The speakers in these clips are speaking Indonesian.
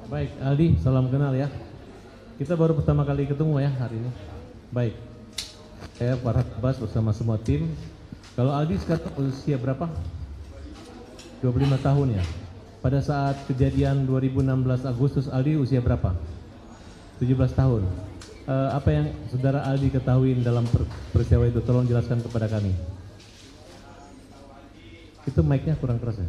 Baik, Aldi, salam kenal ya. Kita baru pertama kali ketemu ya hari ini. Baik, saya Farhad Abbas bersama semua tim. Kalau Aldi sekarang usia berapa? 25 tahun ya. Pada saat kejadian 2016 Agustus, Aldi usia berapa? 17 tahun. Apa yang saudara Aldi ketahui dalam peristiwa itu? Tolong jelaskan kepada kami. Itu mic-nya kurang keras ya?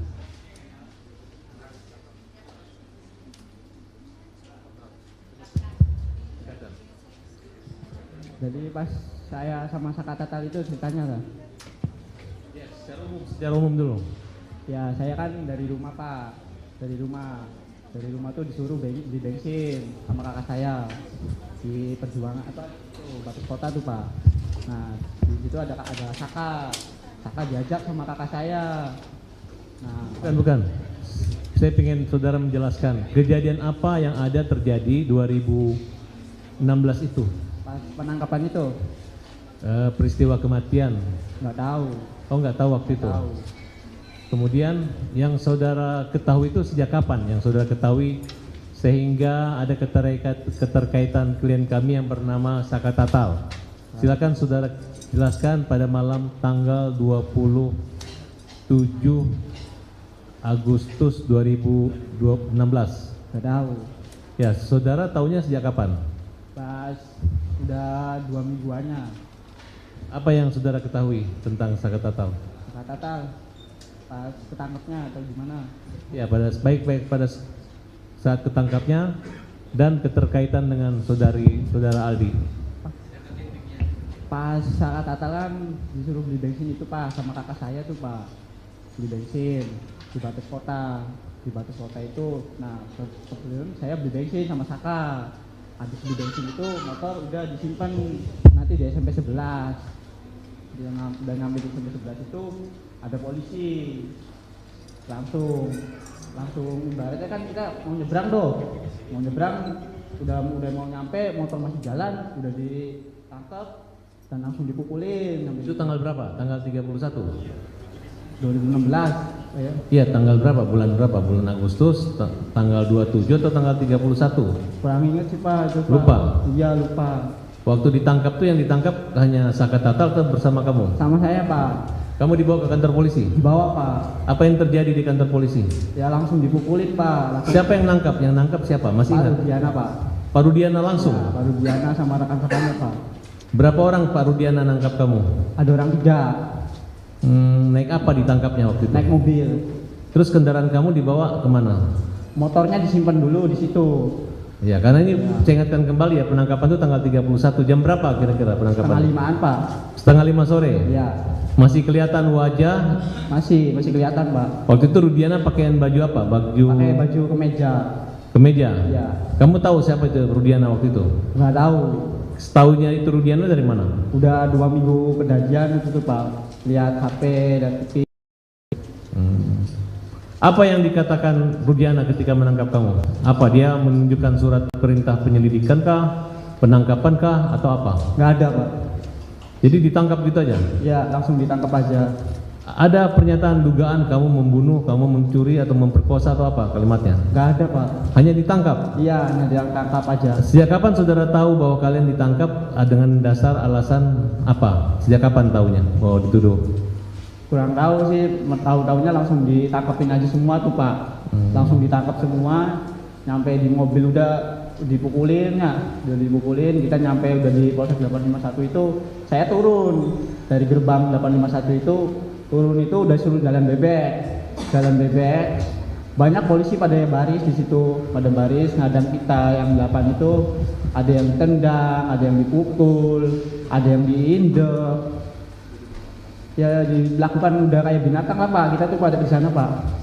Jadi pas saya sama Sakatatal itu ceritanya kan? Yes, secara umum dulu. Ya saya kan dari rumah Pak, dari rumah tuh disuruh beli bensin sama kakak saya di Perjuangan apa tuh Batu Kota tuh Pak. Nah di situ ada Saka diajak sama kakak saya. Nah Bukan. Saya ingin saudara menjelaskan kejadian apa yang ada terjadi 2016 itu. pas penangkapan itu Peristiwa kematian. nggak tahu. Oh, nggak tahu waktu itu. Tahu. Kemudian yang saudara ketahui itu sejak kapan? Yang saudara ketahui sehingga ada keterkaitan klien kami yang bernama Saka Tatal. Silakan saudara jelaskan pada malam tanggal 27 Agustus 2016. Nggak tahu. Ya, saudara tahunya sejak kapan? Pas udah 2 mingguannya. Apa yang saudara ketahui tentang Saka Tatal? Sakatatal pas ketangkepnya atau gimana? Ya, baik pada saat ketangkapnya dan keterkaitan dengan saudara Aldi. Pas Sakatatal kan disuruh beli bensin itu Pak sama kakak saya tuh Pak, beli bensin di Batas Kota. Di Batas Kota itu, nah sebelum saya beli bensin sama Saka. Habis beli bensin itu motor udah disimpan nanti di SMP 11. Dia udah ngambil di SMP 11 itu ada polisi. Langsung ibaratnya kan kita mau nyebrang tuh. Mau nyebrang udah mau nyampe, motor masih jalan, udah ditangkap dan langsung dipukulin. Itu tanggal berapa? Tanggal 31? 2016 ya. Iya, tanggal berapa? Bulan berapa? Bulan Agustus, tanggal 27 atau tanggal 31? Kurang inget sih Pak, itu Pak. Lupa? Iya lupa. Waktu ditangkap tuh yang ditangkap hanya Saka Tatal atau bersama kamu? Sama saya Pak, Kamu dibawa ke kantor polisi? dibawa Pak. Apa yang terjadi di kantor polisi? Ya langsung dipukulin Pak. Langsung Siapa yang nangkap? Yang nangkap siapa? Masih Pak ingat? Rudiana Pak. Pak Rudiana langsung? Ya, Pak Rudiana sama rekan-rekannya Pak. Berapa orang Pak Rudiana nangkap kamu? Ada orang 3, Naik apa ditangkapnya waktu itu? naik mobil. Terus kendaraan kamu dibawa kemana? Motornya disimpan dulu di situ. Ya, karena ini saya ingatkan kembali ya, penangkapan itu tanggal 31. Jam berapa kira-kira penangkapan? Setengah 5-an Pak. Setengah 5 sore? Iya. Masih kelihatan wajah? Masih kelihatan Pak. Waktu itu Rudiana pakaian baju apa? Pakai baju kemeja. Kemeja? Iya. Kamu tahu siapa itu Rudiana waktu itu? Nggak tahu. Setahunya itu Rudiana dari mana? Udah 2 minggu kejadian itu tuh Pak. Lihat HP dan TV. Apa yang dikatakan Rudiana ketika menangkap kamu? Apa dia menunjukkan surat perintah penyelidikan kah? Penangkapan kah? Atau apa? Nggak ada Pak. Jadi ditangkap gitu aja? Ya langsung ditangkap aja. Ada pernyataan dugaan kamu membunuh, kamu mencuri atau memperkosa atau apa kalimatnya? Nggak ada Pak. Hanya ditangkap? Iya, hanya ditangkap aja. Sejak kapan saudara tahu bahwa kalian ditangkap dengan dasar alasan apa? Sejak kapan tahunya bahwa dituduh? Kurang tahu sih, tahu-tahunya langsung ditangkapin aja semua tuh Pak. Langsung ditangkap semua, nyampe di mobil udah dipukulin ya, udah dipukulin, kita nyampe udah di Polsek 851 itu, saya turun dari gerbang 851 itu, turun itu udah suruh jalan bebek, banyak polisi pada baris di situ, pada baris ngadang kita yang 8 itu, ada yang ditendang, ada yang dipukul, ada yang diinjek, ya dilakukan udah kayak binatang lah Pak, kita tuh pada di sana Pak.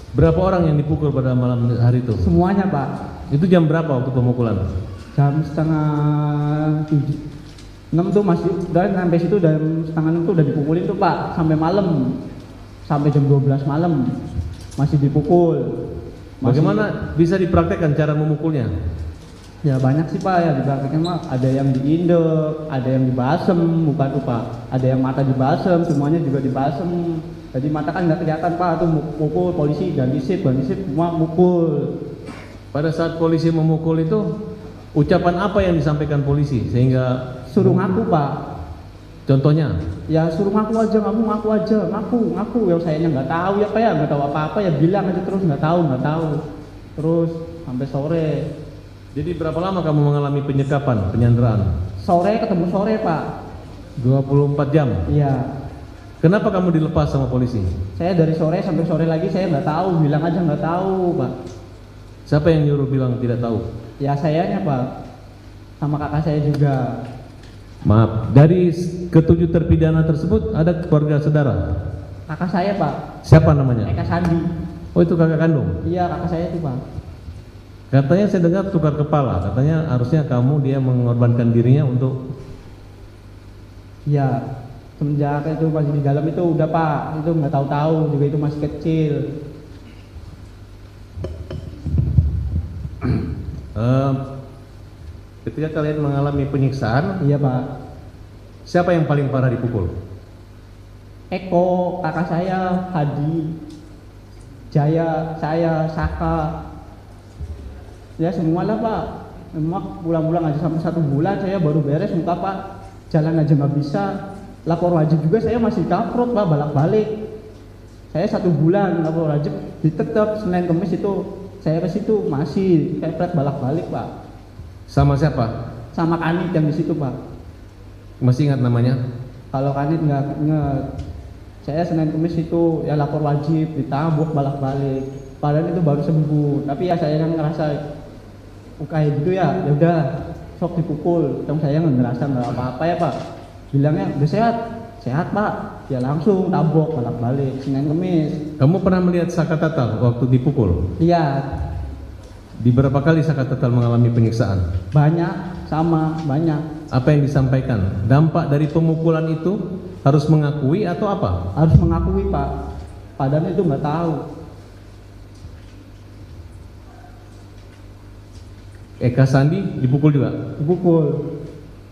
Berapa orang yang dipukul pada malam hari itu? Semuanya Pak. Itu jam berapa waktu pemukulan? Jam setengah 6 tuh masih, udah sampai situ jam setengah 6 tuh udah dipukulin tuh Pak, sampai malam, sampai jam 12 malam masih dipukul. Bagaimana bisa dipraktekkan cara memukulnya? Ya banyak sih Pak ya dipraktekkan mah, ada yang diindek, ada yang dibasem, bukan tuh Pak, ada yang mata dibasem, semuanya juga dibasem. Jadi mata kan nggak kelihatan pak, tuh mukul polisi ganti sip semua mukul. Pada saat polisi memukul itu, ucapan apa yang disampaikan polisi sehingga Suruh ngaku pak. contohnya? Ya suruh ngaku aja, ngaku aja, ngaku. Yang sayanya nggak tahu ya pak ya, nggak tahu apa-apa ya bilang aja terus nggak tahu. Terus sampai sore. Jadi berapa lama kamu mengalami penyekapan, penyanderaan? Sore ketemu sore pak. 24 jam. Iya. Kenapa kamu dilepas sama polisi? Saya dari sore sampai sore lagi saya nggak tahu, bilang aja nggak tahu pak. Siapa yang nyuruh bilang tidak tahu? Ya sayanya pak, sama kakak saya juga. Maaf, dari ketujuh terpidana tersebut ada keluarga saudara? Kakak saya pak. Siapa namanya? Eka Sandi. Oh itu kakak kandung? Iya kakak saya itu pak. Katanya saya dengar tukar kepala, katanya harusnya kamu dia mengorbankan dirinya untuk... Iya, semenjak itu masih di dalam itu udah pak, itu nggak tahu juga itu masih kecil. Ketika kalian mengalami penyiksaan, Iya pak. siapa yang paling parah dipukul? Eko, kakak saya, Hadi, Jaya, saya, Saka. Ya semualah pak. Memang pulang-pulang aja sampai 1 bulan saya baru beres muka pak. Jalan aja nggak bisa. Lapor wajib juga saya masih kaprot pak, balak-balik. Saya 1 bulan lapor wajib, ditetap Senin Kamis itu saya ke situ masih kepret balak-balik pak. Sama siapa? Sama Kanit yang di situ pak. Masih ingat namanya? Kalau Kanit nggak inget. Saya Senin Kamis itu ya lapor wajib, ditabuk balak-balik. Padahal itu baru sembuh. Tapi ya saya yang ngerasa kayak gitu ya udah sok dipukul. Dong saya nggak ngerasa nggak apa-apa ya pak. Bilangnya udah sehat pak. Ya langsung tabok balak-balik Senin Kamis. Kamu pernah melihat Saka Tatal waktu dipukul? Iya. Di berapa kali Saka Tatal mengalami penyiksaan? Banyak, sama banyak. Apa yang disampaikan? Dampak dari pemukulan itu harus mengakui atau apa? Harus mengakui pak. Padahal itu nggak tahu. Eka Sandi dipukul juga? Dipukul.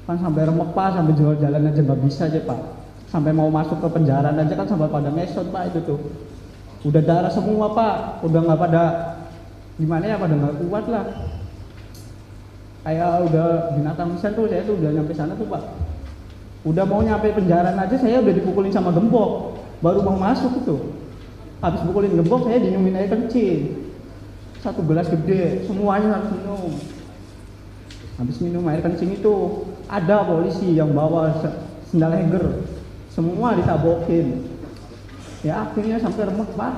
Kan sampai remek pak, sampai jalan aja nggak bisa aja pak. Sampai mau masuk ke penjara aja kan sampai pada ngesot pak itu tuh. Udah darah semua pak, udah nggak pada gimana ya, pada nggak kuat lah. Kayak udah binatang pisan tuh, saya tuh udah nyampe sana tuh pak. Udah mau nyampe penjara aja saya udah dipukulin sama gembok, baru mau masuk itu. Habis pukulin gembok saya dinumin air kencing. 1 gelas gede, semuanya harus minum. Habis minum air kencing itu ada polisi yang bawa sendal heger, semua ditabokin. Ya akhirnya sampai remek pak.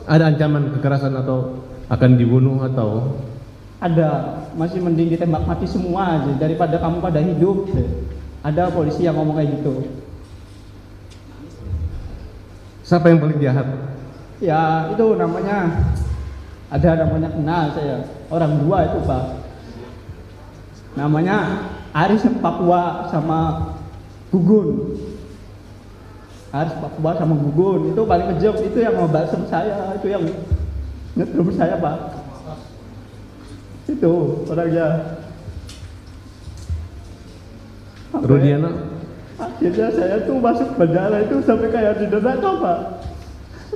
Ada ancaman kekerasan atau akan dibunuh atau? Ada, masih mending ditembak mati semua aja daripada kamu pada hidup. Ada polisi yang ngomong kayak gitu. Siapa yang paling jahat? Ya itu namanya, ada namanya kenal saya, orang 2 itu pak. Namanya Aris Papua sama Gugun. Aris Papua sama Gugun itu paling kejam, itu yang ngebalsem saya, itu yang nyetrum saya pak. Itu orangnya. Rudiana? Akhirnya saya tuh masuk penjara itu sampai kayak di neraka pak.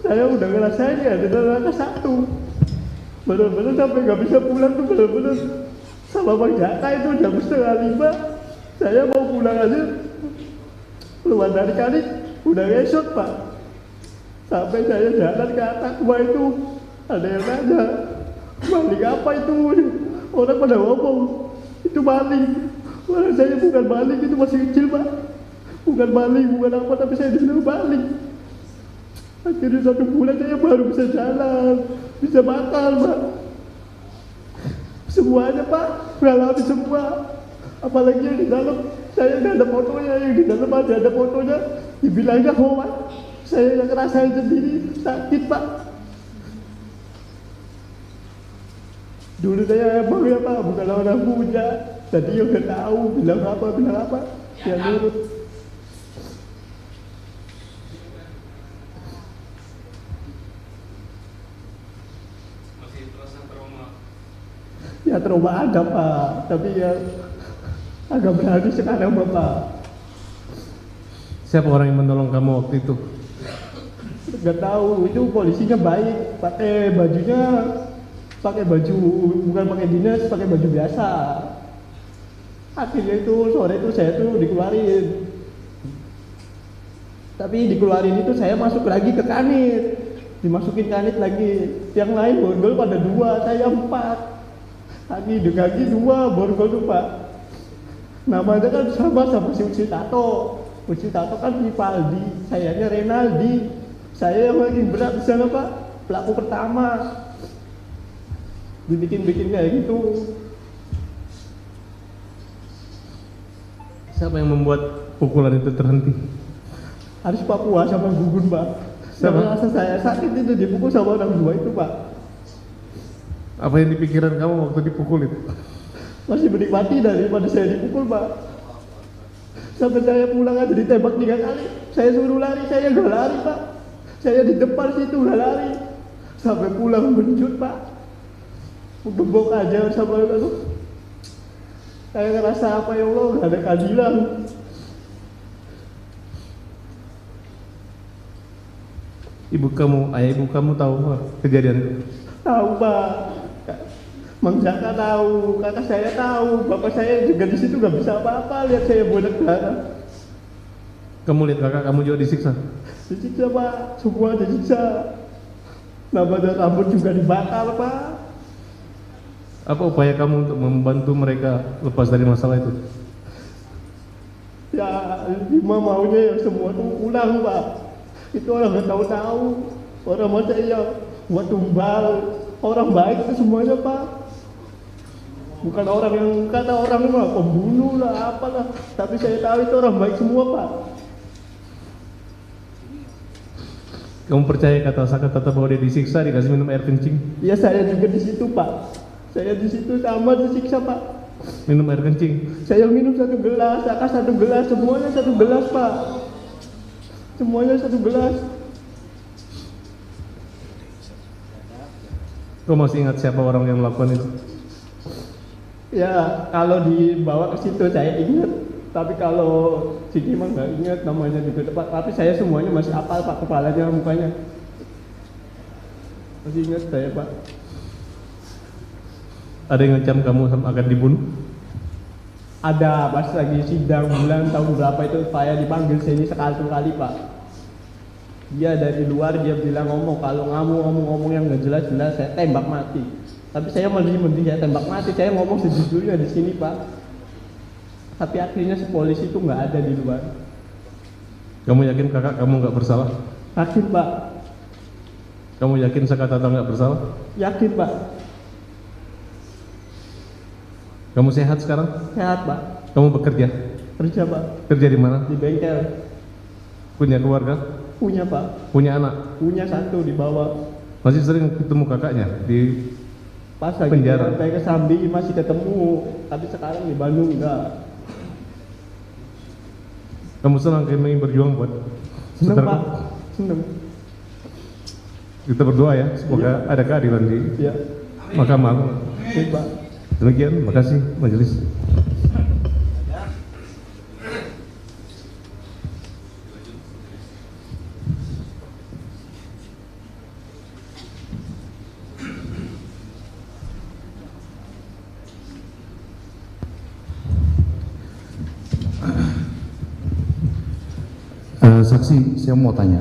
Saya udah ngerasain ya di neraka 1. Bener-bener sampai nggak bisa pulang tuh, bener-bener sama Bang Jaka itu jam 4:30. Saya mau pulang aja, keluar dari kali udah ngesot pak. Sampai saya jalan ke atas gua itu ada yang nanya, maling apa itu? Orang pada ngomong itu maling. Wah, saya bukan maling, itu masih kecil pak. Bukan maling, bukan apa, tapi saya dibilang maling. Akhirnya 1 bulan saya baru bisa jalan, bisa makan pak. Semuanya pak, mengalami semua. Apalagi yang di dalam, saya nggak ada fotonya, yang di dalam ada fotonya. Dibilangnya hoax, saya yang ngerasain sendiri, sakit pak. Dulu saya emang ya pak, bukan orang muda. Tadi yang udah tahu, bilang apa, ya nurut. Masih terasa trauma? Ya trauma ada pak, tapi ya agak berani sekarang bapak. Siapa orang yang menolong kamu waktu itu? Nggak tahu, itu polisinya baik, pakai baju bukan pakai dinas, pakai baju biasa. Akhirnya itu sore itu saya tuh dikeluarin. Tapi dikeluarin itu saya masuk lagi ke kanit, dimasukin kanit lagi. Yang lain borgol pada 2, saya 4. Kaki 2 borgol tuh Pak. Namanya kan sama si Uci Tato. Uci Tato kan Rivaldi, sayanya Renaldi. Saya yang lagi berat di sana Pak, pelaku pertama. Dibikin kayak gitu. Siapa yang membuat pukulan itu terhenti? Harus Papua sama Gugun Pak. Sama rasa saya sakit itu dipukul sama orang 2 itu Pak. Apa yang di pikiran kamu waktu dipukulin? Masih menikmati daripada saya dipukul Pak. Sampai saya pulang aja ditembak 3 kali. Saya suruh lari, saya nggak lari Pak. Saya di depan situ nggak lari. Sampai pulang menjut Pak. Gebok aja sama itu. Saya ngerasa apa ya Allah, nggak ada keadilan. Ayah ibu kamu tahu kejadian itu? Tahu Pak. Mang Jaka tahu, kakak saya tahu, bapak saya juga di situ nggak bisa apa-apa lihat saya bodak darah. Kamu lihat kakak kamu juga disiksa? Disiksa Pak, semua disiksa. Nama rambut juga dibakar Pak. Apa upaya kamu untuk membantu mereka lepas dari masalah itu? Ya, Bima maunya yang semua tuh pulang Pak. Itu orang nggak tahu-tahu, orang masa yang buat tumbal, orang baik itu semuanya Pak. Bukan orang yang kata orang mah pembunuh lah apalah, tapi saya tahu itu orang baik semua Pak. Kamu percaya kata bahwa dia disiksa, dikasih minum air kencing? Ya saya juga di situ Pak. Saya di situ sama disiksa Pak. Minum air kencing? Saya minum 1 gelas, Aka 1 gelas, semuanya 1 gelas Pak. Semuanya 1 gelas. Kau masih ingat siapa orang yang melakukan itu? Ya kalau dibawa ke situ saya ingat, tapi kalau sini mah nggak ingat namanya gitu Pak. Tapi saya semuanya masih hafal Pak, kepalanya, mukanya masih ingat saya Pak. Ada yang ngancam kamu akan dibunuh? Ada, pas lagi sidang bulan tahun berapa itu saya dipanggil sini sekali Pak. Dia dari luar dia bilang kalau kamu ngomong yang nggak jelas saya tembak mati. Tapi saya mending saya tembak mati, saya ngomong sejujurnya di sini Pak. Tapi akhirnya si polisi itu nggak ada di luar. Kamu yakin kakak kamu nggak bersalah? Yakin Pak. Kamu yakin Saka Tato nggak bersalah? Yakin Pak. Kamu sehat sekarang? Sehat Pak. Kamu bekerja? Kerja Pak. Kerja di mana? Di bengkel. Punya keluarga? Punya Pak. Punya anak? Punya 1 di bawah. Masih sering ketemu kakaknya di Pas lagi penjara? sampai ke Sambi masih ketemu, tapi sekarang di Bandung enggak. Kamu senang kami berjuang buat Seneng saudara? Pak. Seneng. Kita berdoa ya, semoga ada keadilan di Ya. Mahkamah. Oke Pak. Demikian, makasih majelis. Saksi, saya mau tanya.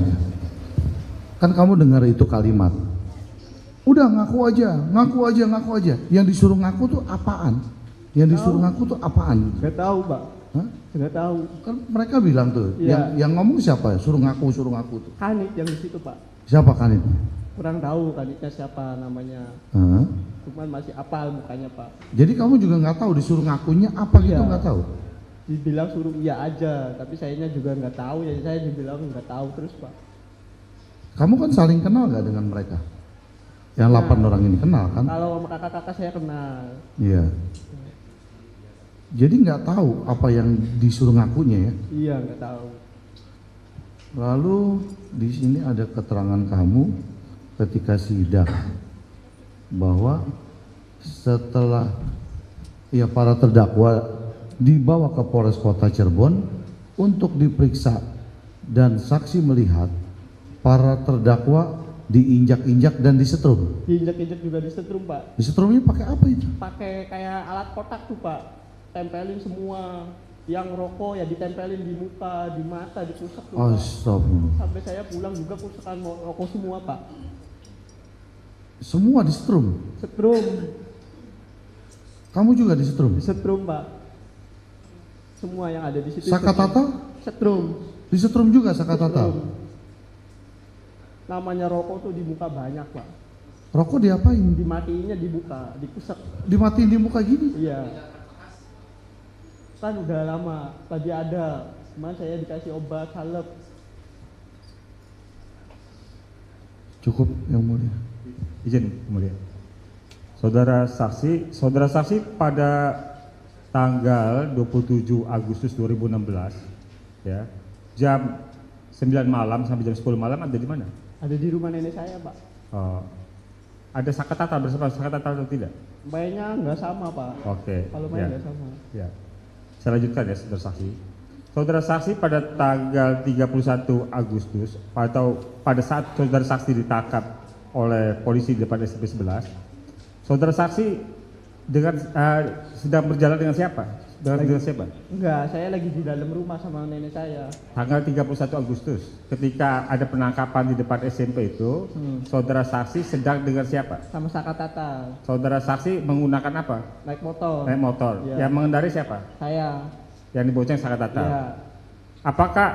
Kan kamu dengar itu kalimat, udah ngaku aja. Yang disuruh ngaku tuh apaan? Yang disuruh ngaku tuh apaan? Nggak tahu Pak. Hah? Nggak tahu. Kan mereka bilang tuh, Iya. yang ngomong siapa? Suruh ngaku tuh. Kanit yang di situ Pak. Siapa kan itu? Kurang tahu kanitnya siapa namanya. Hah? Cuman masih apal mukanya Pak. Jadi kamu juga nggak tahu disuruh ngakunya apa gitu, Iya. nggak tahu? Dibilang suruh iya aja, tapi sayanya juga nggak tahu, jadi saya dibilang nggak tahu terus Pak. Kamu kan saling kenal nggak dengan mereka? Yang 8 orang ini kenal kan? Kalau sama kakak-kakak saya kenal. Iya. Jadi nggak tahu apa yang disuruh ngakunya ya? Iya nggak tahu. Lalu di sini ada keterangan kamu ketika sidang bahwa setelah para terdakwa dibawa ke Polres Kota Cirebon untuk diperiksa dan saksi melihat para terdakwa diinjak-injak dan disetrum. Diinjak-injak juga disetrum Pak. Disetrumnya pakai apa itu? Pakai kayak alat kotak tuh Pak, tempelin semua. Yang rokok ya ditempelin di muka, di mata, ditusuk tuh Pak. Astagfirullah. Sampai saya pulang juga pusakan rokok semua Pak. Semua disetrum. Setrum, Kamu juga disetrum. disetrum Pak. Semua yang ada di situ. Sakatata Setrum. disetrum juga Sakatata. Setrum. Namanya rokok tuh di muka banyak Pak. Rokok diapain? Dimatiinnya di muka, dikusek. Dimatiin di muka gini. Iya. Kan udah lama, tadi ada. Cuman saya dikasih obat salep. Cukup yang mulia. Izin kemudian. Saudara saksi pada tanggal 27 Agustus 2016 ya, jam 9 malam sampai jam 10 malam ada di mana? Ada di rumah nenek saya Pak. Ada Sakatata bersama Sakatata atau tidak? Mainnya nggak sama Pak. Oke. Kalau main Ya. nggak sama. Ya. Saya lanjutkan ya saudara saksi. Saudara saksi pada tanggal 31 Agustus atau pada saat saudara saksi ditangkap oleh polisi di depan SMP 11, saudara saksi dengan sedang berjalan dengan siapa? Dengan siapa? Enggak, saya lagi di dalam rumah sama nenek saya. Tanggal 31 Agustus ketika ada penangkapan di depan SMP itu, saudara saksi sedang dengan siapa? Sama Sakatata, Saudara saksi menggunakan apa? naik motor. Naik motor. Iya. Yang mengendari siapa? Saya. Yang dibonceng Sakatata. Iya. Apakah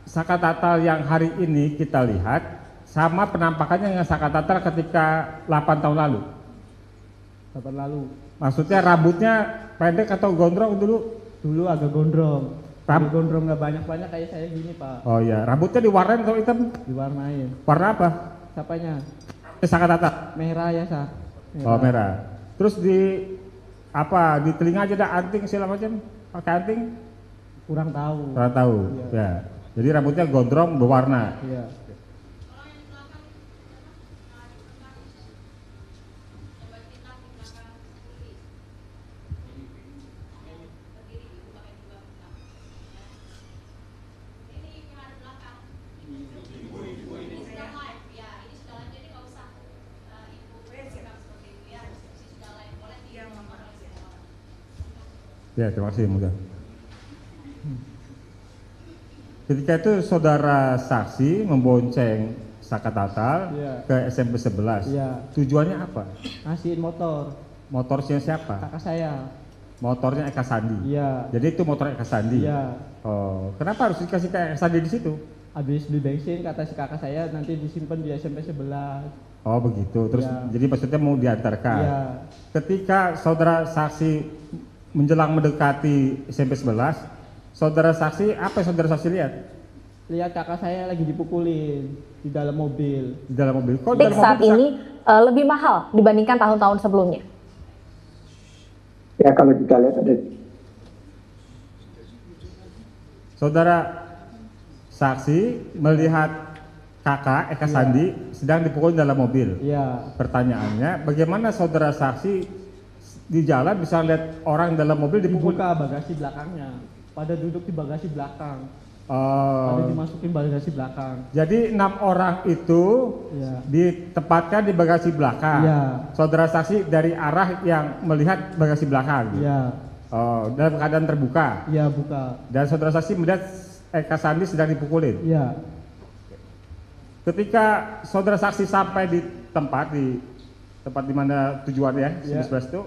Sakatata yang hari ini kita lihat sama penampakannya dengan Sakatata ketika 8 tahun lalu? Kapan lalu? Maksudnya rambutnya pendek atau gondrong dulu? Dulu agak gondrong. Ram- Agak gondrong nggak banyak-banyak kayak saya gini Pak. Oh iya, rambutnya diwarnain atau hitam? Diwarnain. Warna apa? Siapanya? Sakatata. Merah ya Sa. Oh merah. Terus di apa? Di telinga aja ada anting segala macam? Pakai anting? Kurang tahu. Kurang tahu. Iya. Ya. Jadi rambutnya gondrong berwarna. Iya. Ya, terima kasih mudah. Ketika itu saudara saksi membonceng Sakatata Iya. ke SMP 11. Iya. Tujuannya apa? Ngasihin motor. Motornya siapa? Kakak saya. Motornya Eka Sandi. Iya. Jadi itu motor Eka Sandi. Iya. Oh, kenapa harus dikasih ke Eka Sandi di situ? Habis beli bensin kata si kakak saya nanti disimpan di SMP 11. Oh begitu. Terus Iya. jadi maksudnya mau diantarkan. Iya. Ketika saudara saksi menjelang mendekati SMP 11, saudara saksi apa yang saudara saksi lihat? Lihat kakak saya lagi dipukulin di dalam mobil. Di dalam mobil. Kok di Dik dalam saat mobil bisa- ini lebih mahal dibandingkan tahun-tahun sebelumnya. Ya kalau kita lihat ada Saudara saksi melihat kakak Eka Sandi sedang dipukul dalam mobil. Iya. Pertanyaannya, bagaimana saudara saksi di jalan bisa lihat orang dalam mobil dipukul? Dibuka bagasi belakangnya. Pada duduk di bagasi belakang. Pada Oh, dimasukin bagasi belakang. jadi 6 orang itu Iya. ditempatkan di bagasi belakang. Iya. Saudara saksi dari arah yang melihat bagasi belakang. Iya. Oh, dalam keadaan terbuka. Iya buka. Dan saudara saksi melihat Eka Sandi sedang dipukulin. Iya. Ketika saudara saksi sampai di tempat di mana tujuannya, Iya. 11 itu,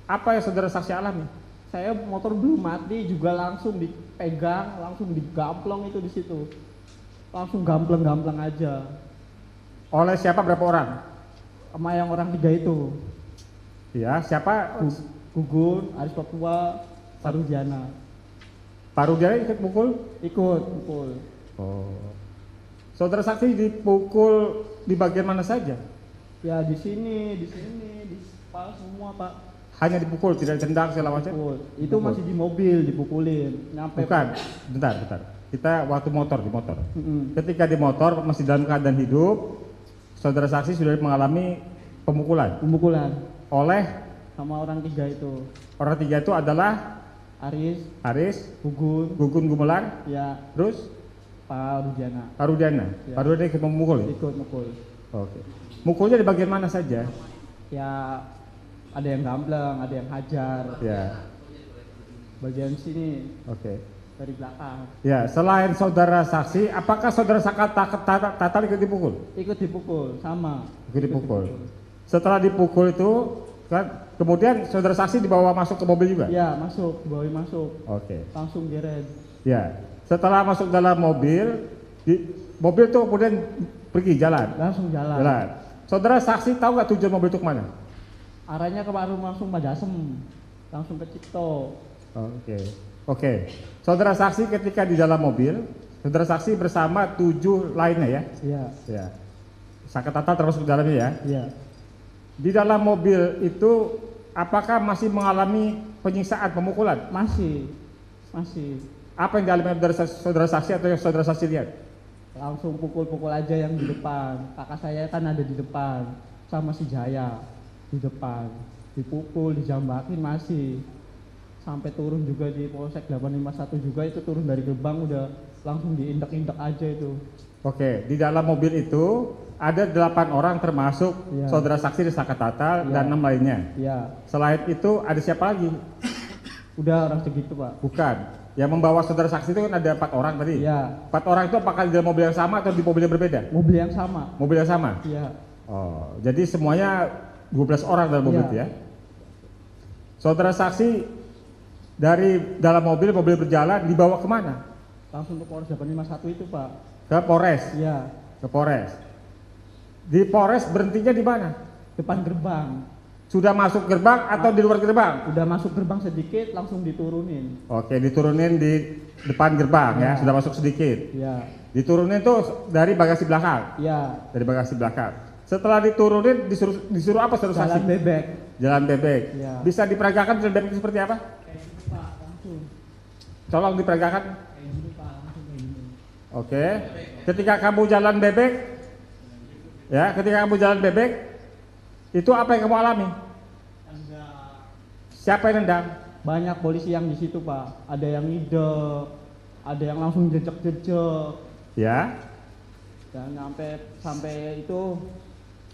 apa yang saudara saksi alami? Saya motor belum mati juga langsung dipegang, langsung digamplong itu di situ. Langsung gampleng-gampleng aja. Oleh siapa, berapa orang? Sama yang orang 3 itu. Ya, siapa? Gugun, Aris Papua, Sarudiana. Pak Rudiana ikut pukul? Ikut pukul. Oh. Saudara saksi dipukul di bagian mana saja? Ya di sini, di kepala semua Pak. Hanya dipukul, tidak ditendang segala macam? Pukul. Itu Pukul. masih di mobil dipukulin. Nyampe. Bukan, bentar. Kita waktu motor, di motor. Mm-mm. Ketika di motor masih dalam keadaan hidup, saudara saksi sudah mengalami pemukulan Pemukulan oleh sama orang 3 itu. orang 3 itu adalah Aris, Aris, Gugun, Gugun Gumelar, ya terus Pak Rudiana. Pak Rudiana. Ya. Pak Rudiana ikut memukul ya? Ikut mukul. Oke. Mukulnya di bagian mana saja? Ya ada yang gambleng, ada yang hajar. Ya. Bagian sini Oke. dari belakang. Ya, selain saudara saksi, apakah saudara Tatal ikut dipukul? Ikut dipukul, sama. Ikut dipukul. Setelah dipukul itu, kan, kemudian saudara saksi dibawa masuk ke mobil juga? Ya masuk, dibawa masuk. Oke. Langsung geret. Ya, setelah masuk dalam mobil, mobil itu kemudian pergi jalan. Langsung jalan. Saudara saksi tahu nggak tujuan mobil itu kemana? Arahnya ke warung langsung Padasem. Langsung ke Cipto. Oke. Saudara saksi ketika di dalam mobil, saudara saksi bersama 7 lainnya ya? Iya. Ya. Saka Tatal termasuk di dalamnya ya? Iya. Di dalam mobil itu apakah masih mengalami penyiksaan, pemukulan? Masih. Apa yang dialami dari saudara saksi atau yang saudara saksi lihat? Langsung pukul-pukul aja yang di depan. Kakak saya kan ada di depan. Sama si Jaya di depan. Dipukul, dijambakin masih. Sampai turun juga di Polsek 851 juga itu turun dari gerbang udah langsung diindak-indak aja itu. Oke, di dalam mobil itu ada 8 orang termasuk Ya. saudara saksi di Saka Tatal Ya. dan 6 lainnya. Iya. Selain itu ada siapa lagi? Udah orang segitu Pak. Bukan. Yang membawa saudara saksi itu kan ada 4 orang tadi. Iya. 4 orang itu apakah di dalam mobil yang sama atau di mobil yang berbeda? Mobil yang sama. Mobil yang sama. Iya. Oh, jadi semuanya 12 orang dalam mobil Iya. itu ya. Saudara saksi dari dalam mobil berjalan dibawa kemana? Langsung ke Polres 851 itu Pak. Ke Polres. Iya. Ke Polres. Di Polres berhentinya di mana? Depan gerbang. Sudah masuk gerbang atau di luar gerbang? Udah masuk gerbang sedikit langsung diturunin. Oke, diturunin di depan gerbang ya, Ya. sudah masuk sedikit. Iya. Diturunin tuh dari bagasi belakang. Iya. Dari bagasi belakang. Setelah diturunin disuruh apa saudara Jalan saksi? bebek. Jalan bebek. Ya. Bisa diperagakan jalan bebek itu seperti apa? Pak, langsung. Tolong diperagakan. Kayak gini Pak, langsung kayak gini. Oke. Ketika kamu jalan bebek, ya, ketika kamu jalan bebek, itu apa yang kamu alami? Siapa yang nendang? Banyak polisi yang di situ Pak. Ada yang ngidek, ada yang langsung jejek-jejek. Ya. Dan sampai itu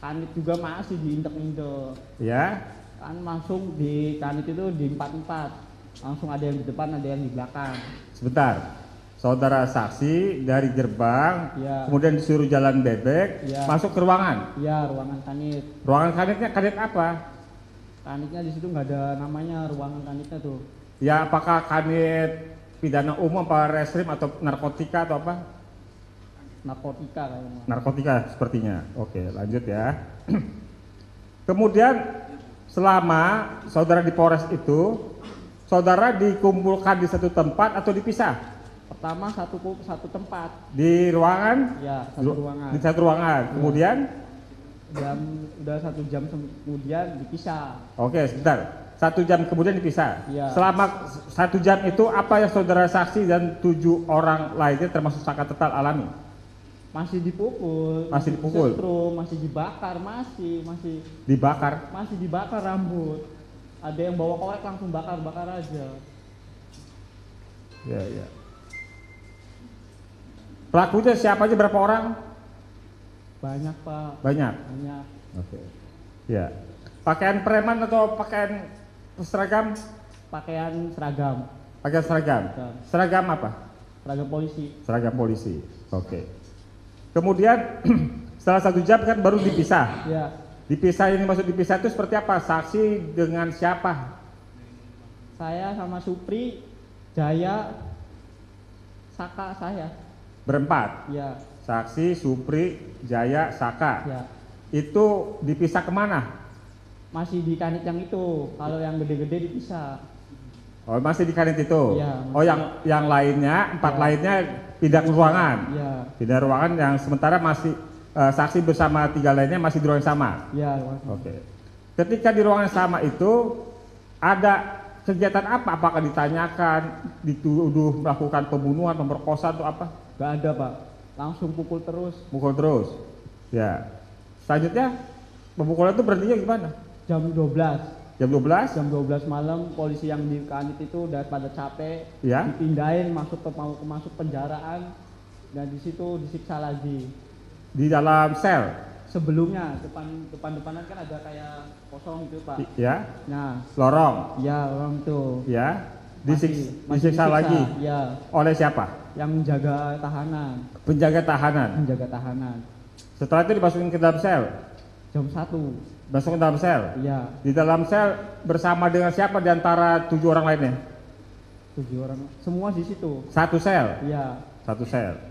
kanit juga masih diintek-intek. Ya. Kan langsung di kanit itu di 4-4. Langsung ada yang di depan, ada yang di belakang. Sebentar. Saudara saksi dari gerbang, Ya. kemudian disuruh jalan bebek, Ya. masuk ke ruangan. Iya, ruangan kanit. Ruangan kanitnya kanit apa? Kanitnya di situ nggak ada namanya ruangan kanitnya tuh. Ya, apakah kanit pidana umum, apa reskrim atau narkotika atau apa? Narkotika kayaknya. Narkotika sepertinya. Oke, lanjut ya. Kemudian selama saudara di Polres itu, saudara dikumpulkan di satu tempat atau dipisah? Pertama satu tempat. Di ruangan? Ya, satu ruangan. Di satu ruangan. Kemudian? Udah 1 jam kemudian dipisah. Oke, sebentar. 1 jam kemudian dipisah. Iya. Selama 1 jam itu apa yang saudara saksi dan 7 orang lainnya termasuk Saka Tatal alami? Masih dipukul. Masih dipukul? disetrum, masih dibakar, masih Dibakar. dibakar rambut. Ada yang bawa korek langsung bakar aja. Ya, ya. Pelakunya siapa aja, berapa orang? Banyak Pak. Banyak. Banyak. Oke. Ya. Pakaian preman atau pakaian seragam? Pakaian seragam. Pakaian seragam. Seragam. Seragam apa? Seragam polisi. Seragam polisi. Oke. Kemudian setelah 1 jam kan baru dipisah. Ya. Dipisah, ini maksud dipisah itu seperti apa? Saksi dengan siapa? Saya sama Supri, Jaya, Saka saya. Berempat. Ya. Saksi, Supri, Jaya, Saka. Ya. Itu dipisah kemana? Masih di kanit yang itu. Kalau yang gede-gede dipisah. Oh, masih di kanit itu. Iya, Oh, yang lainnya, 4 Ya. lainnya pindah ke ruangan. Ya. Pindah ruangan yang sementara masih saksi bersama 3 lainnya masih di ruangan yang sama. Ya. Oke. Ketika di ruangan yang sama itu ada kegiatan apa? Apakah ditanyakan, dituduh melakukan pembunuhan, pemerkosaan atau apa? Gak ada Pak. Langsung pukul terus. Mukul terus. Ya. Selanjutnya pemukulan itu berhentinya gimana? Jam 12. Jam 12? Jam 12 malam polisi yang di kanit itu udah pada capek. Ya. Dipindahin mau ke masuk penjaraan. Dan di situ disiksa lagi. Di dalam sel, Sebelumnya depan-depanan kan ada kayak kosong gitu Pak. ya, Nah, lorong, ya orang itu ya, masih disiksa lagi. Ya, Oleh siapa? yang menjaga tahanan, Penjaga tahanan. menjaga tahanan. Setelah itu dimasukin ke dalam sel, Jam 1. masuk ke dalam sel. Iya, Di dalam sel bersama dengan siapa di antara 7 orang lainnya? 7 orang. Semua di situ. Satu sel, Iya, satu sel.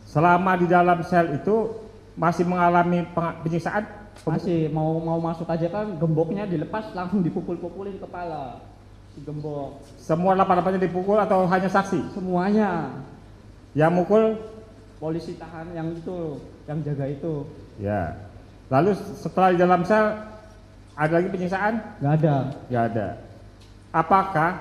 Selama di dalam sel itu masih mengalami penyiksaan? masih mau masuk aja kan gemboknya dilepas langsung dipukul-pukulin kepala. Digembok. Semua 8-8-nya dipukul atau hanya saksi? Semuanya. Yang mukul? Polisi tahan yang itu, yang jaga itu. Ya. Lalu setelah di dalam sel ada lagi penyiksaan? Nggak ada. Nggak ada. Apakah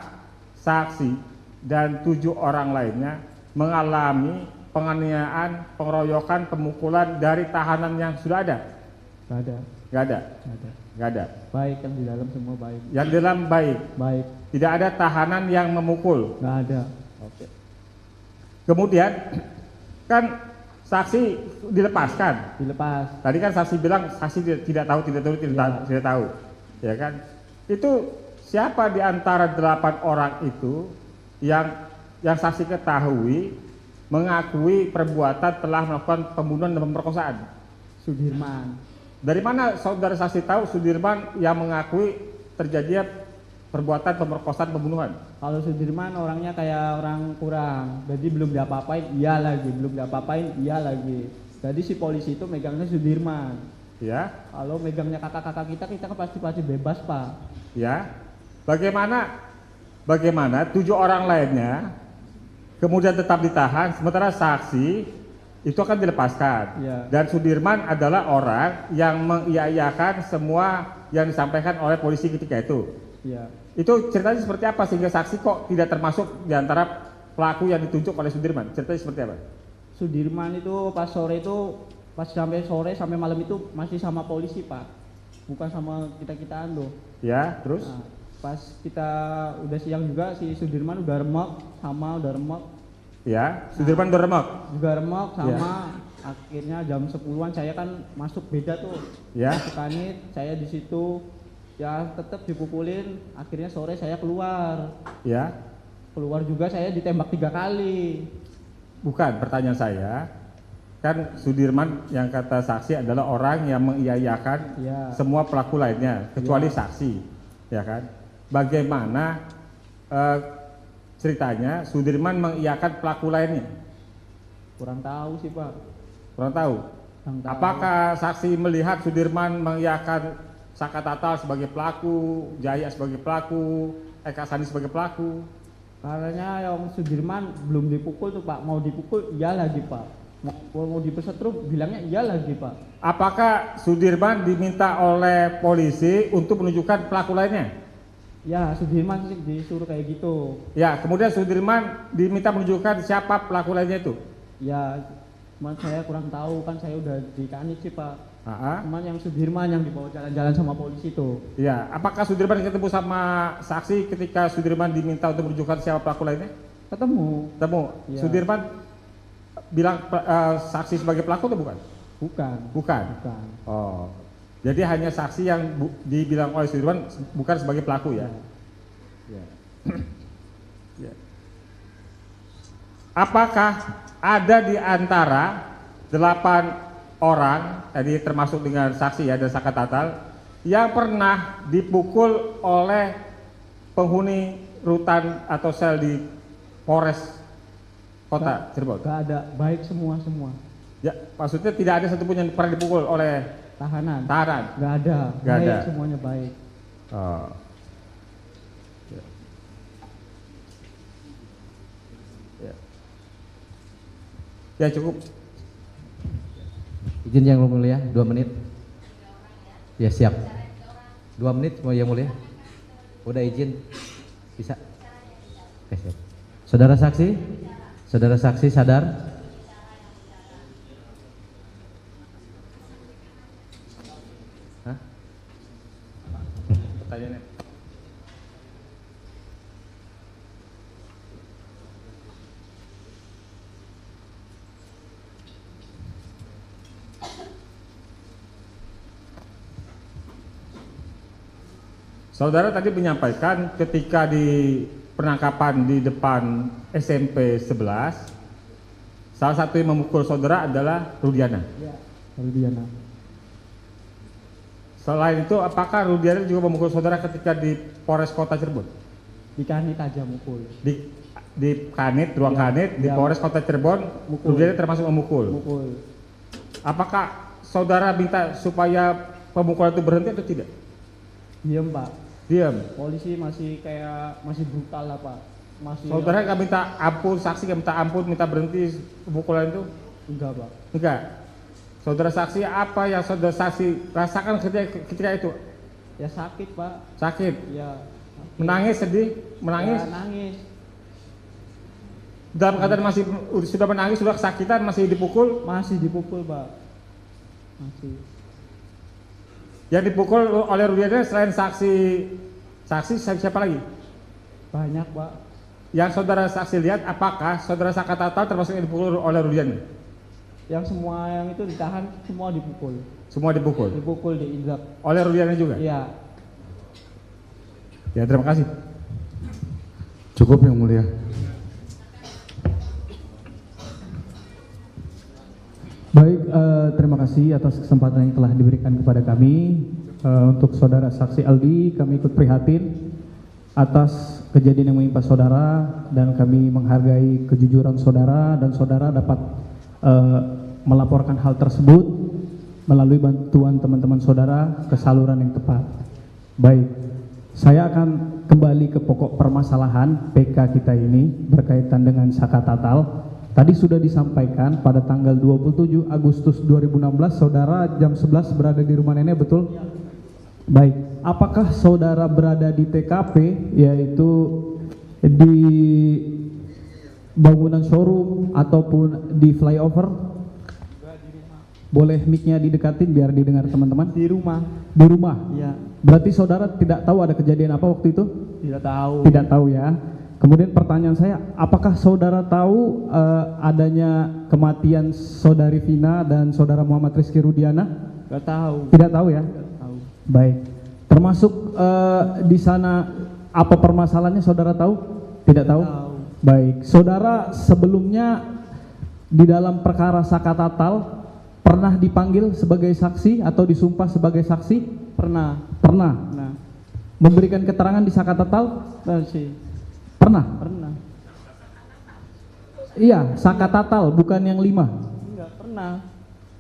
saksi dan 7 orang lainnya mengalami penganiayaan, pengeroyokan, pemukulan dari tahanan yang sudah ada? Nggak ada. Nggak ada. Nggak ada. Nggak ada. Baik, yang di dalam semua baik. Yang di dalam baik. Baik. Tidak ada tahanan yang memukul. Nggak ada. Oke. Kemudian kan saksi dilepaskan. Dilepas. Tadi kan saksi bilang saksi tidak tahu, tidak tahu, ya kan? Itu siapa di antara 8 orang itu yang saksi ketahui mengakui perbuatan telah melakukan pembunuhan dan pemerkosaan? Sudirman. Dari mana saudara saksi tahu Sudirman yang mengakui terjadinya perbuatan pemerkosaan pembunuhan? Kalau Sudirman orangnya kayak orang kurang, jadi belum diapa-apain, iya lagi, belum diapa-apain, iya lagi. Jadi si polisi itu megangnya Sudirman. Ya, Kalau megangnya kakak-kakak kita kan pasti bebas Pak. ya. Bagaimana 7 orang lainnya kemudian tetap ditahan, sementara saksi itu akan dilepaskan. Ya. Dan Sudirman adalah orang yang mengiyakan semua yang disampaikan oleh polisi ketika itu. Iya. Itu ceritanya seperti apa sehingga saksi kok tidak termasuk di antara pelaku yang ditunjuk oleh Sudirman? Ceritanya seperti apa? Sudirman itu pas sore itu, pas sampai sore sampai malam itu masih sama polisi Pak, bukan sama kita-kitaan loh. Ya, terus? Nah, pas kita udah siang juga si Sudirman udah remuk. Ya, Sudirman udah remek. Juga remuk sama akhirnya jam 10-an saya kan masuk beda tuh. Ya. Masuk kanit, saya di situ ya tetap dipukulin, akhirnya sore saya keluar. Ya. Keluar juga saya ditembak 3 kali. Bukan, pertanyaan saya. Kan Sudirman yang kata saksi adalah orang yang mengiyakan Ya. semua pelaku lainnya kecuali saksi, ya kan? Bagaimana ceritanya Sudirman mengiyakan pelaku lainnya? Kurang tahu sih Pak. Kurang tahu. Kurang tahu. Apakah saksi melihat Sudirman mengiyakan Saka Tatal sebagai pelaku, Jaya sebagai pelaku, Eka Sandi sebagai pelaku? Karena yang Sudirman belum dipukul tuh Pak, mau dipukul iya lagi Pak, mau dipersetruk bilangnya iya lagi Pak. Apakah Sudirman diminta oleh polisi untuk menunjukkan pelaku lainnya? Ya Sudirman sih disuruh kayak gitu. Ya, kemudian Sudirman diminta menunjukkan siapa pelaku lainnya itu? Ya cuman saya kurang tahu kan, saya udah di kanit sih Pak. Aa. Cuman yang Sudirman yang dibawa jalan-jalan sama polisi itu. Ya, apakah Sudirman ketemu sama saksi ketika Sudirman diminta untuk menunjukkan siapa pelaku lainnya? Ketemu. Ketemu. Ya. Sudirman bilang saksi sebagai pelaku atau bukan? Bukan. Bukan. Bukan. Oh, jadi hanya saksi yang dibilang oleh Sudirman bukan sebagai pelaku ya? Ya. Ya. Apakah ada di antara 8 orang, tadi termasuk dengan saksi ya dan Saka Tatal, yang pernah dipukul oleh penghuni rutan atau sel di Polres Kota Cirebon? Gak ada, baik semua. Ya, maksudnya tidak ada satupun yang pernah dipukul oleh Tahanan. tahanan? Gak ada. Gak Baik, ada. semuanya baik. Oh. Ya. Ya. Ya cukup. Izin yang mulia, 2 menit. Ya siap. 2 menit mau yang mulia. Udah izin, bisa. Oke, siap. Saudara saksi sadar. Hah? Pertanyaannya. Saudara tadi menyampaikan ketika di penangkapan di depan SMP 11, salah satu yang memukul saudara adalah Rudiana. Ya, Rudiana. Selain itu, apakah Rudiana juga memukul saudara ketika di Polres Kota Cirebon? Di kanit aja mukul. Di kanit, ruang Ya, kanit, di ya. Polres Kota Cirebon, Mukul. Rudiana termasuk memukul. Mukul. Apakah saudara minta supaya pemukulan itu berhenti atau tidak? Diam, Pak. Diam. Polisi masih brutal lah, Pak. Masih Saudara nggak minta ampun, saksi nggak minta ampun, minta berhenti pemukulan itu? enggak, Pak. Enggak. Saudara saksi, apa yang saudara saksi rasakan ketika itu? Ya sakit, Pak. Sakit, Ya. Sakit. menangis, sedih, menangis. Ya, nangis. Dalam keadaan masih sudah menangis, sudah kesakitan, masih dipukul. Masih dipukul, Pak. Masih. Yang dipukul oleh Rudiana selain saksi siapa lagi? Banyak, Pak. Yang saudara saksi lihat, apakah saudara Sakatatal termasuk yang dipukul oleh Rudiana? Yang semua yang itu ditahan semua dipukul. Semua dipukul Dipukul, diinjak. oleh Rudiana juga? Iya. Ya, terima kasih. Cukup yang mulia. Baik, terima kasih atas kesempatan yang telah diberikan kepada kami. Untuk saudara saksi Aldi, kami ikut prihatin atas kejadian yang menimpa saudara dan kami menghargai kejujuran saudara dan saudara dapat melaporkan hal tersebut melalui bantuan teman-teman saudara ke saluran yang tepat. Baik, saya akan kembali ke pokok permasalahan PK kita ini berkaitan dengan Sakatatal. Tadi sudah disampaikan pada tanggal 27 Agustus 2016 saudara jam 11 berada di rumah nenek, betul? Baik, apakah saudara berada di TKP yaitu di bangunan showroom ataupun di flyover? Boleh mic-nya didekatin biar didengar teman-teman? Di rumah. Di rumah? Iya. Berarti saudara tidak tahu ada kejadian apa waktu itu? Tidak tahu. Tidak tahu ya. Kemudian pertanyaan saya, apakah saudara tahu adanya kematian saudari Vina dan saudara Muhammad Rizky Rudiana? Enggak tahu. Tidak tahu ya? Nggak tahu. Baik. Termasuk di sana apa permasalahannya saudara tahu? Tidak tahu? Tahu. Baik. Saudara sebelumnya di dalam perkara Sakatatal pernah dipanggil sebagai saksi atau disumpah sebagai saksi? Pernah. Pernah. Nah, Memberikan keterangan di Sakatatal? masih. Pernah. Pernah. Iya, Sakatatal bukan yang 5. Enggak pernah.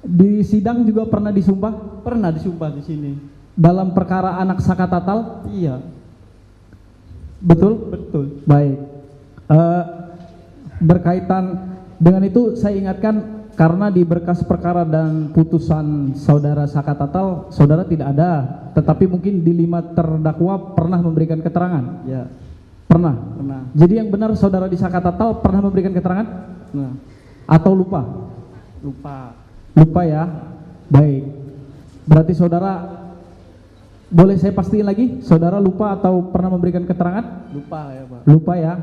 Di sidang juga pernah disumpah Pernah disumpah di sini. dalam perkara anak Sakatatal, Iya. betul? Betul. Baik. Berkaitan dengan itu saya ingatkan karena di berkas perkara dan putusan saudara Sakatatal, saudara tidak ada, tetapi mungkin di 5 terdakwa pernah memberikan keterangan. Ya. Pernah. Pernah. Jadi yang benar saudara di Sakatatal pernah memberikan keterangan Nah, atau lupa? lupa. Lupa ya. Baik. Berarti saudara, boleh saya pastiin lagi, saudara lupa atau pernah memberikan keterangan? Lupa ya, Pak. Lupa ya.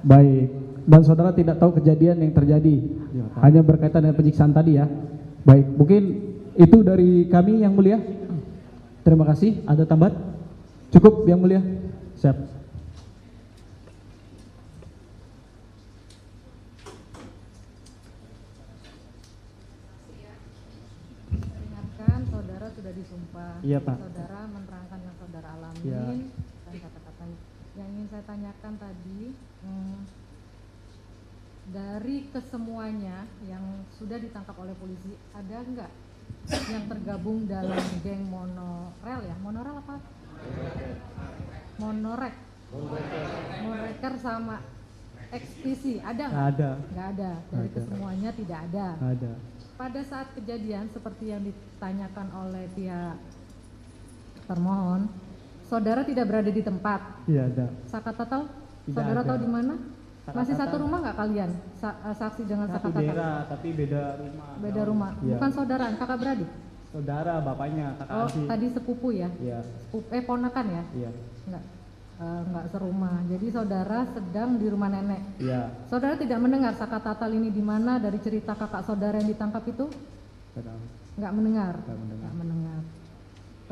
Baik. Dan saudara tidak tahu kejadian yang terjadi. Ya, tahu. Hanya berkaitan dengan penyiksaan tadi ya. Baik, mungkin itu dari kami yang mulia. Terima kasih. Ada tambahan? Cukup yang mulia. Siap. Ingatkan saudara sudah disumpah. Iya, Pak. Saudara menerangkan yang saudara alami Iya. dan kata-kata yang ingin saya tanyakan tadi, dari kesemuanya yang sudah ditangkap oleh polisi, ada enggak yang tergabung dalam geng monorel ya? Monorel apa? Monorek. Monoreker sama ekspedisi, ada Nggak nggak? ada. Nggak ada. Dari Ada. kesemuanya tidak ada. Nggak ada. Pada saat kejadian seperti yang ditanyakan oleh pihak termohon, saudara tidak berada di tempat. Tidak ada. Sakatatal, Tidak saudara ada. tahu di mana? Masih Sakatatal. satu rumah nggak kalian? Saksi dengan Satu Sakatatal? daerah tapi beda rumah. Beda Jauh. rumah. Iya. Bukan saudara, kakak beradik. Saudara, bapaknya, kakak Oh, adik. tadi sepupu ya? Iya. Ponakan ya? Iya. Enggak serumah. Jadi saudara sedang di rumah nenek. Iya. Saudara tidak mendengar Sakatatal ini di mana dari cerita kakak saudara yang ditangkap itu? Nggak tahu. Nggak mendengar. Nggak mendengar. Nggak mendengar.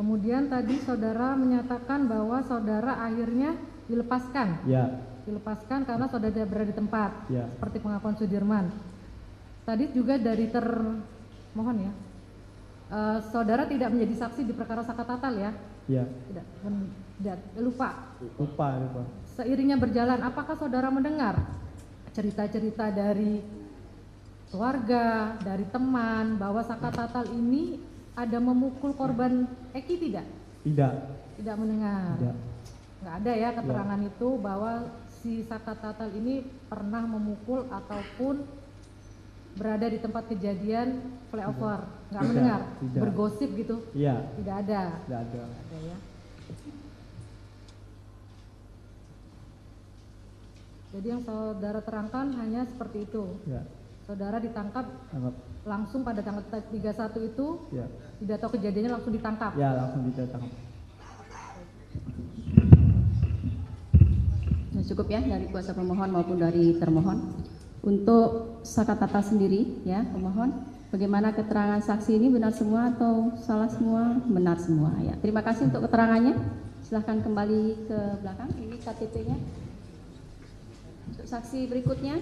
Kemudian tadi saudara menyatakan bahwa saudara akhirnya dilepaskan. Ya, Dilepaskan karena saudara tidak berada di tempat. Ya. Seperti pengakuan Sudirman. Tadi juga dari termohon ya. Saudara tidak menjadi saksi di perkara Saka Tatal ya? ya. Tidak, lupa. Lupa. Seiringnya berjalan, apakah saudara mendengar cerita-cerita dari keluarga, dari teman, bahwa Saka Tatal ini ada memukul korban Eki tidak? Tidak. Tidak mendengar. Tidak. Nggak ada ya keterangan itu bahwa si Saka Tatal ini pernah memukul ataupun berada di tempat kejadian flyover. Nggak Tidak. mendengar? Tidak. Bergosip gitu? Iya. Tidak ada. Tidak ada. Tidak ada ya. Jadi yang saudara terangkan hanya seperti itu. Ya. Saudara ditangkap Tangkap. langsung pada tanggal 31 itu, Ya. tidak tahu kejadiannya langsung ditangkap. Ya, langsung ditangkap. Nah, cukup ya dari kuasa pemohon maupun dari termohon. Untuk Saka Tatal sendiri ya pemohon, bagaimana keterangan saksi ini benar semua atau salah semua? Benar semua ya. Terima kasih untuk keterangannya. Silahkan kembali ke belakang. Ini KTP-nya. Untuk saksi berikutnya.